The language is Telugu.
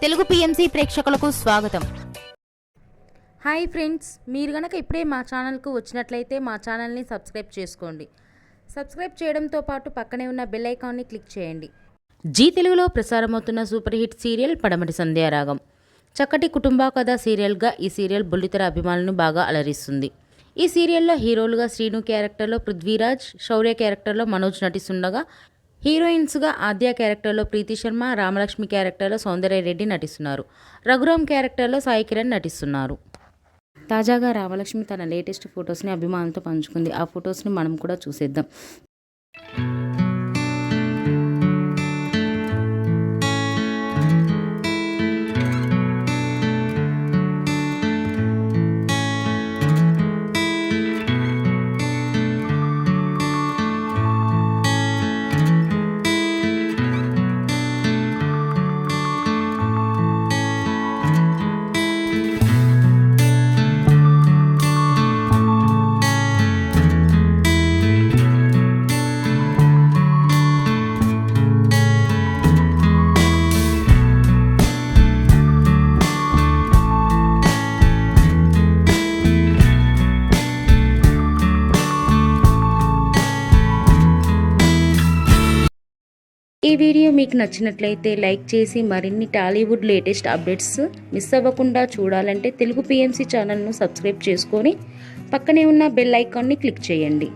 తెలుగు పిఎంసి ప్రేక్షకులకు స్వాగతం. హాయ్ ఫ్రెండ్స్, మీరు గనక ఇప్పుడే మా ఛానల్కు వచ్చినట్లయితే మా ఛానల్ని సబ్స్క్రైబ్ చేసుకోండి. సబ్స్క్రైబ్ చేయడంతో పాటు పక్కనే ఉన్న బెల్ ఐకాన్ని క్లిక్ చేయండి. జీ తెలుగులో ప్రసారమవుతున్న సూపర్ హిట్ సీరియల్ పడమటి సంధ్యారాగం. చక్కటి కుటుంబ కథ సీరియల్గా ఈ సీరియల్ బుల్లితెర అభిమానులను బాగా అలరిస్తుంది. ఈ సీరియల్లో హీరోలుగా శ్రీను క్యారెక్టర్లో పృథ్వీరాజ్, శౌర్య క్యారెక్టర్లో మనోజ్ నటిస్తుండగా హీరోయిన్స్గా ఆద్య క్యారెక్టర్లో ప్రీతి శర్మ, రామలక్ష్మి క్యారెక్టర్లో సౌందర్య రెడ్డి నటిస్తున్నారు. రఘురామ్ క్యారెక్టర్లో సాయి కిరణ్ నటిస్తున్నారు. తాజాగా రామలక్ష్మి తన లేటెస్ట్ ఫొటోస్ని అభిమానులతో పంచుకుంది. ఆ ఫొటోస్ని మనం కూడా చూసేద్దాం. ఈ వీడియో మీకు నచ్చినట్లయితే లైక్ చేసి మరిన్ని టాలీవుడ్ లేటెస్ట్ అప్డేట్స్ మిస్ అవ్వకుండా చూడాలంటే తెలుగు పిఎంసి ఛానల్ను సబ్స్క్రైబ్ చేసుకొని పక్కనే ఉన్న బెల్ ఐకాన్ని క్లిక్ చేయండి.